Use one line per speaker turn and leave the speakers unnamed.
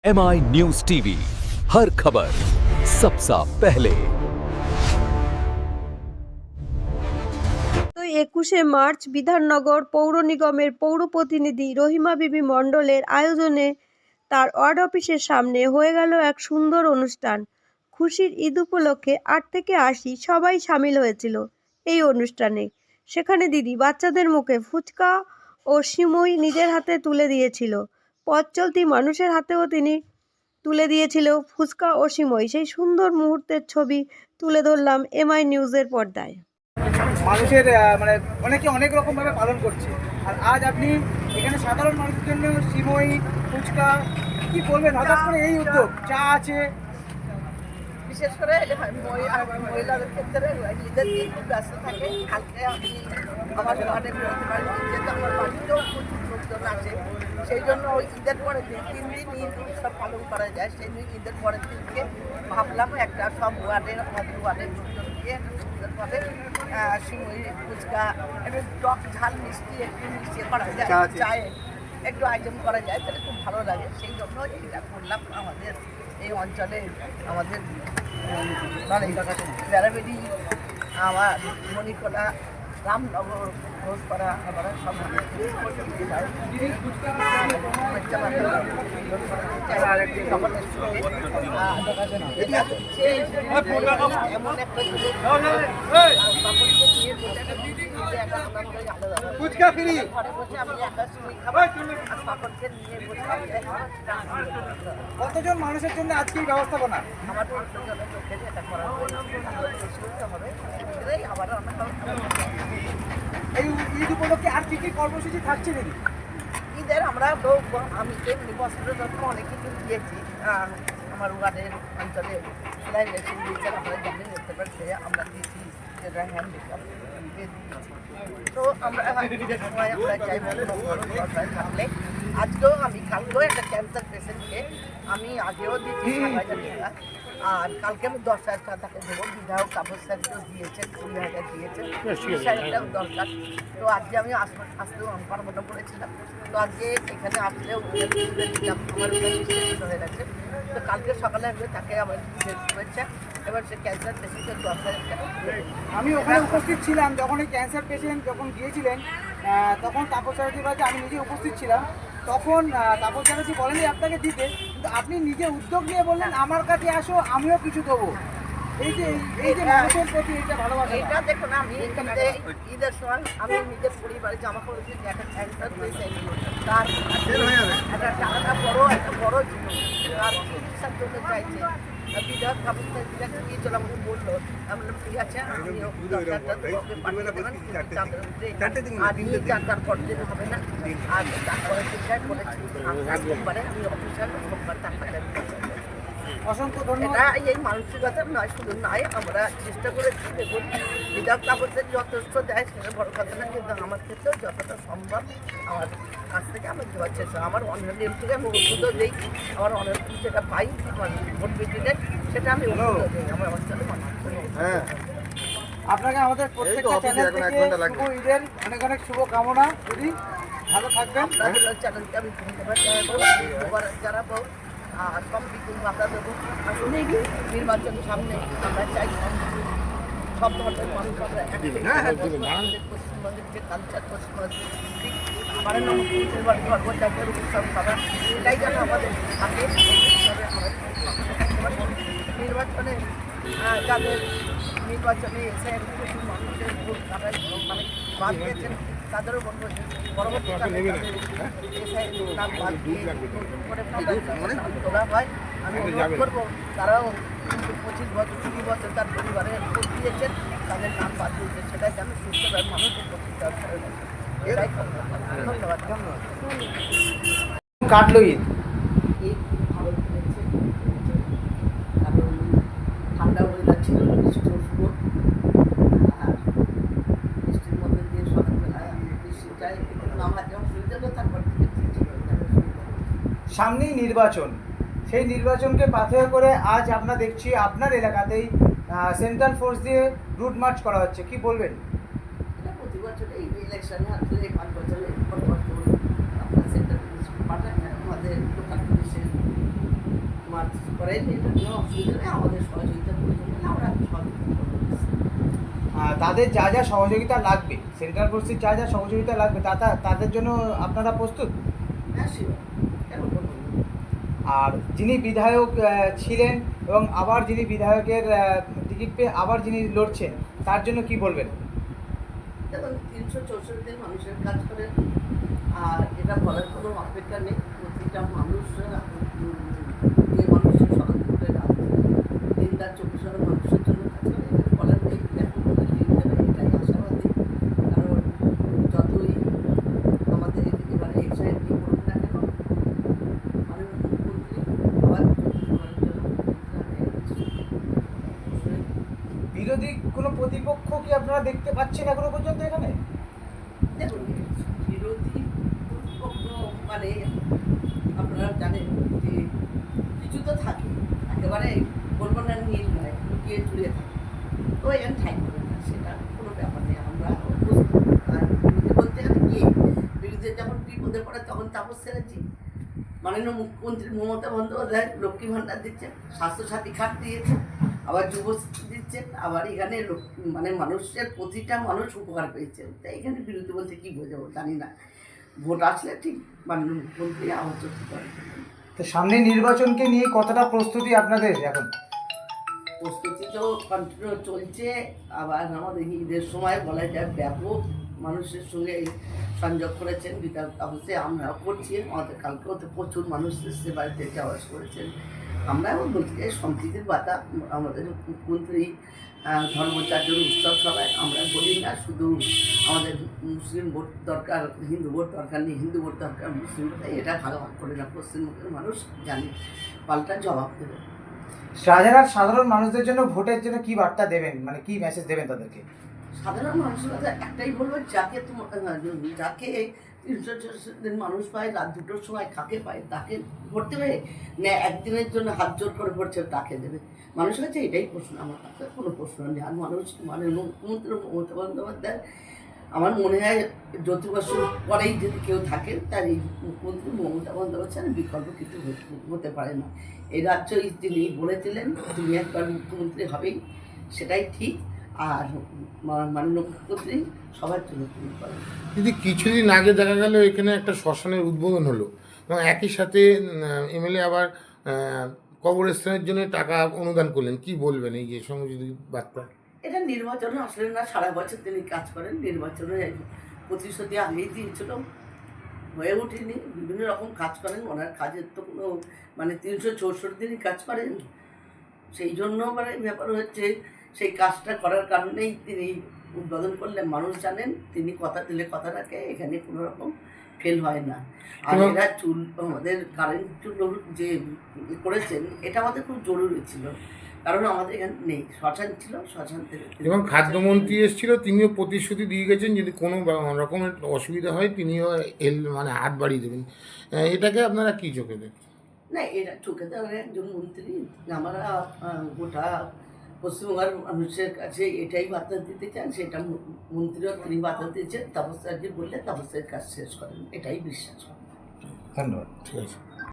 MI news TV, हर खबर सबसे पहले।
তো ২১শে মার্চ বিধাননগর পৌর নিগমের পৌর প্রতিনিধি রহিমা বিবি মণ্ডলের আয়োজনে তার ওয়ার্ড অফিসের সামনে হয়ে গেল এক সুন্দর অনুষ্ঠান। খুশির ঈদ উপলক্ষে ৮ থেকে ৮০ সবাই সামিল হয়েছিল এই অনুষ্ঠানে। সেখানে দিদি বাচ্চাদের মুখে ফুচকা ও সিমুই নিজের হাতে তুলে দিয়েছিল। পথ চলতি মানুষের হাতেও তিনি তুলে দিয়েছিল ফুচকা ও সিমুই। সেই সুন্দর মুহূর্তের ছবি তুলে ধরলাম MI নিউজের পর্দায়।
মানুষের মানে অনেকে অনেক রকমভাবে পালন করছে, আর আজ আপনি এখানে সাধারণ মানুষের জন্য সিমই ফুচকা কি বলবেন? হঠাৎ করে এই উদ্যোগ, চা আছে,
বিশেষ করে মহিলাদের ক্ষেত্রে ঈদের দিন খুব ব্যস্ত থাকে। কালকে আমি আমার ওয়ার্ডে বেরোতে পারি, যেহেতু আমার বাড়িতেও প্রচুর লোকজন আছে, সেই জন্য ওই ঈদের পরের দিন 3 দিন ঈদ উৎসব পালন করা যায়। সেই দিন ঈদের পরের দিনকে ভাবলাম একটা সব ওয়ার্ডের আমাদের ওয়ার্ডের লোকজনকে ঈদের পরে সিমই ফুচকা একটু টক ঝাল মিষ্টি একটু মিশিয়ে করা যায়, চায়ে একটু আয়োজন করা যায়, তাহলে খুব ভালো লাগে। সেই জন্য এটা করলাম। আমাদের এই অঞ্চলে আমাদের মানে বেড়াবেড়ি, আমার মণিকোলা, রামনগর, ঘোষপাড়া, আবার সব এমন একটা
ফুচকা ফ্রি,
ঘরে বসে আমি একা শুনি খাবার আর পাপড়কে নিয়ে বসে
কতজন মানুষের জন্য আজকে এই ব্যবস্থাপনা?
আমার জনের চোখে এটা করা হবে। আবার
এই ঈদ উপলক্ষে আর কি কি কর্মসূচি থাকছে দিদি?
ঈদের আমরা তো আমি এমনি বস্ত্র যত্ন অনেক কিছু দিয়েছি। আমার ওয়ার্ডের অঞ্চলে সেলাই মেশিন দিয়েছেন, আপনারা জানেন, দেখতে পাচ্ছে আমরা দিয়েছি, যেটা হ্যান্ড তো আমরা ঈদের সময় আমরা চাইবো থাকলে আজকেও আমি কালকেও একটা ক্যান্সার পেশেন্টকে আমি আগেও দিচ্ছি 7,000 টাকা, আর কালকে আমি 10,000 টাকা তাকে দেবো। বিধায়ক কাপড় স্যারকেও দিয়েছেন, 20,000 দিয়েছেন, 20,000 দরকার। তো আজকে আমি আসতেও পারবনা করেছিলাম, তো আজকে এখানে আসলেও আমার হয়ে গেছে। তো কালকে সকালে আসবে, তাকে আমার শুভেচ্ছা। এবার সে ক্যান্সার পেশেন্টের 10,000 টাকা।
আমি ওখানে উপস্থিত ছিলাম যখন এই ক্যান্সার পেশেন্ট যখন গিয়েছিলেন, তখন তাপস চ্যাটার্জির বাড়িতে আমি নিজে উপস্থিত ছিলাম। তখন তাপস চ্যাটার্জি বলেনি আপনাকে দিতে, কিন্তু আপনি নিজে উদ্যোগ নিয়ে বললেন আমার কাছে আসো, আমিও কিছু দেবো। এই যে মানুষের প্রতি এইটা ভালোবাসা,
এটা দেখুন, আমি ঈদের সময় আমি নিজের পরিবারে জামা কাপড় কিনে একটা ক্যান্সার পেশেন্ট, তার একটা টাকাটা একটা বড় জিনিস, তার চিকিৎসার জন্য চাইছে। বিধায়ক কাপড় স্যারকে দিয়েছিল, আমাকে বললো, আমি বললাম ঠিক আছে, আমি 10,000 টাকা পাঠিয়ে দেবেন, আর নিয়ে যার পর দিন হবে না। আর তারপরে চিকিৎসা করেছি সোমবারে, আমি অফিসার সোমবার টাকাটা
অসংখ্য ধন্যবাদ।
এটা এই মানসিকতা নয়, শুধু নয়, আমরা চেষ্টা করেছি। দেখুন, বিধায়ক কাপড়দের যথেষ্ট দেয়, সেটা বড় কথা না, কিন্তু আমার ক্ষেত্রেও যতটা সম্ভব আমার কাছ থেকে আমি দেওয়ার চেষ্টা। আমার অনলাইন থেকে আমি ওষুধও দিই, আমার অনলাইন যেটা পাই আমার ভোট বিদ্যুতের, সেটা আমি ওষুধও দিই আমার অঞ্চলে মানুষ।
আপনাকে আমাদের প্রত্যেকটা চ্যানেল থেকে শুভ ঈদের অনেক অনেক শুভ কামনা। যদি ভালো থাকবেন,
আপনাদের চ্যানেলকে আমি ধন্যবাদ জানাবো, আর সব কিছু বাধা দেবো। আসলে নির্বাচনের সামনে আমরা চাই সব ধরনের মানুষ আমরা পশ্চিমবঙ্গের যে কালচার, পশ্চিমবঙ্গের সর্বজাতীয় উৎসব করা, এটাই যেন আমাদের থাকে। নির্বাচনে যাদের নির্বাচনে এসে প্রচুর মানুষের ভোট তারা মানে বাদ দিয়েছেন, তাদেরও বলবো পরবর্তীকালে এসে নাম বাদ দিয়ে নতুন করে তোলা হয়। আমি অনুরোধ করবো তারাও কিন্তু 25 বছর 20 বছর তার পরিবারে ভোট দিয়েছেন, তাদের নাম বাদ দিয়েছে, সেটাই যেন সুস্থভাবে মানুষের প্রতি এটাই ধন্যবাদ।
কাটলো ঈদ।
ঈদ ভালো কেটেছে, কারণ ঠান্ডা ওয়েদার ছিল, বৃষ্টি উঠবো, আর বৃষ্টির মধ্যে দিয়ে সকালবেলায় বৃষ্টিটাই নামা যেমন সুবিধা হলো, তারপর থেকে
সামনেই নির্বাচন, সেই নির্বাচনকে পাথেয় করে আজ আমরা দেখছি আপনার এলাকাতেই সেন্ট্রাল ফোর্স দিয়ে রুট মার্চ করা হচ্ছে, কি বলবেন?
এটা প্রতি বছর এই ইলেকশনে আসলে 5 বছরে আপনার সেন্ট্রাল পুলিশ পাঠায়, আমাদের লোকাল পুলিশের করেন, এটা কোনো অসুবিধা নেই, আমাদের সহযোগিতা প্রয়োজন হলে আমরা সহযোগিতা করবো।
তাদের যা যা সহযোগিতা লাগবে, সেন্ট্রাল ফোর্সের যা যা সহযোগিতা লাগবে তাদের জন্য আপনারা প্রস্তুত?
হ্যাঁ, শিওর, কেন করবো না?
আর যিনি বিধায়ক ছিলেন এবং আবার যিনি বিধায়কের টিকিট পেয়ে আবার যিনি লড়ছেন, তার জন্য কি বলবেন?
দেখুন, 364 দিন মানুষের কাজ করেন, আর এটা বলার কোনো অপেক্ষা নেই। প্রতিটা মানুষ যে মানুষের সহযোগিতা রাখবে, দিনদার 24 ঘন্টা মানুষের জন্য কাজ করে, এটা বলার নেই। এখন এটাই আশাবাদী, কারণ যতই আমাদের এবারে এক্সাইড কি করুন না কেন, মাননীয় মুখ্যমন্ত্রী আবার 24 ঘন্টা
বিরোধী কোনো প্রতিপক্ষ কি আপনারা দেখতে পাচ্ছেন এখনো পর্যন্ত এখানে?
দেখুন, বিরোধী প্রতিপক্ষ মানে আপনারা জানেন যে কিছু তো থাকে, একেবারে বলবো না নীল নয়, লুকিয়ে চুড়িয়ে থাকে, তো এখানে ঠাই করে না, সেটা কোনো ব্যাপার নেই। আমরা প্রস্তুত। আর বিরোধী বলতে গেলে কি, বিরোধী যখন বিপদে পড়ে তখন তাপস চ্যাটার্জি, মাননীয় মুখ্যমন্ত্রী মমতা বন্দ্যোপাধ্যায় লক্ষ্মী ভাণ্ডার দিচ্ছেন, স্বাস্থ্যসাথী কার্ড দিয়েছেন, আবার যুবশ্রী দিচ্ছেন, আবার এখানে মানে মানুষের প্রতিটা মানুষ উপকার পেয়েছেন। তাই এখানে বিরোধী বলতে কী বোঝাবো জানি না। ভোট আসলে ঠিক মাননীয় মুখ্যমন্ত্রী আলোচনা করেন।
তো সামনে নির্বাচনকে নিয়ে কতটা প্রস্তুতি আপনাদের এখন?
প্রস্তুতি তো কন্টিনিউ চলছে। আবার আমাদের ঈদের সময় বলা যায় ব্যাপক মানুষের সঙ্গে সংযোগ করেছেন বিধায়ক, অবশ্যই আমরাও করছি। আমাদের কালকেও তো প্রচুর মানুষ এসে বাড়িতে যাওয়া আসা করেছেন। আমরাও বলতে চাই সম্প্রীতির বার্তা। আমাদের মুখ্যমন্ত্রী ধর্মচার্যের উৎসব সবাই আমরা বলি না, শুধু আমাদের মুসলিম ভোট দরকার, হিন্দু ভোট দরকার নেই, হিন্দু ভোট দরকার মুসলিম ভোট, এটা ভাগ ভাগ করে না। পশ্চিমবঙ্গের মানুষ জানে, পাল্টা জবাব দেবে।
শাহজাহান সাধারণ মানুষদের জন্য ভোটের জন্য কি বার্তা দেবেন, মানে কি মেসেজ দেবেন তাদেরকে?
সাধারণ মানুষের কাছে একটাই বলবো, যাকে যাকে 364 দিন মানুষ পায়, রাত 2টোর সময় কাকে পায় তাকে ভোট দেবে, না একদিনের জন্য হাত জোর করে পড়ছে তাকে দেবে? মানুষের কাছে এটাই প্রশ্ন, আমার কাছে কোনো প্রশ্ন নেই। আর মানুষ মানে মুখ্যমন্ত্রী মমতা বন্দ্যোপাধ্যায়, আমার মনে হয় 34 বছর পরেই যদি কেউ থাকে, তার এই মুখ্যমন্ত্রী মমতা বন্দ্যোপাধ্যায়ের বিকল্প কিছু হতে পারে না। এই রাজ্য তিনি বলেছিলেন তিনি একবার মুখ্যমন্ত্রী হবেই, সেটাই ঠিক। আর মাননীয় মুখ্যমন্ত্রী সবার জন্য তিনি করেন।
যদি কিছুদিন আগে দেখা গেল এখানে একটা শ্মশানের উদ্বোধন হলো এবং একই সাথে এমএলএ আবার কবরস্থানের জন্য টাকা অনুদান করলেন, কি বলবেন এই যে সংযোজিত বার্তা?
এটা নির্বাচনে আসলে না, সারা বছর তিনি কাজ করেন, নির্বাচনে প্রতিশ্রুতি আগেই দিয়েছিল, হয়ে ওঠেনি, বিভিন্ন রকম কাজ করেন। ওনার কাজের তো কোনো মানে 364 দিনই কাজ করেন, সেই জন্য মানে ব্যাপার হচ্ছে সেই কাজটা করার কারণেই তিনি উদ্বোধন করলেন। মানুষ জানেন তিনি কথা দিলে কথা রাখে, এখানে কোনো রকম ফেল হয় না। আর এরা চুল আমাদের কারেন্ট চুল যে করেছেন, এটা আমাদের খুব জরুরি ছিল, কারণ আমাদের এখানে নেই, শ্মশান ছিল, শ্মশান থেকে।
এবং খাদ্যমন্ত্রী এসেছিল, তিনিও প্রতিশ্রুতি দিয়ে গেছেন যদি কোনো রকমের অসুবিধা হয় তিনিও মানে হাত বাড়িয়ে দেবেন। এটাকে আপনারা কী চোখে দেখেন?
না, এরা চোখে দেওয়ার একজন মন্ত্রী, আমরা গোটা পশ্চিমবঙ্গের মানুষের কাছে এটাই বার্তা দিতে চান, সেটা মন্ত্রীও তিনি বার্তা দিয়েছেন, তপস্যাজি বললে তপস্যার কাজ শেষ করেন, এটাই বিশ্বাস করেন।
ধন্যবাদ।
ঠিক আছে।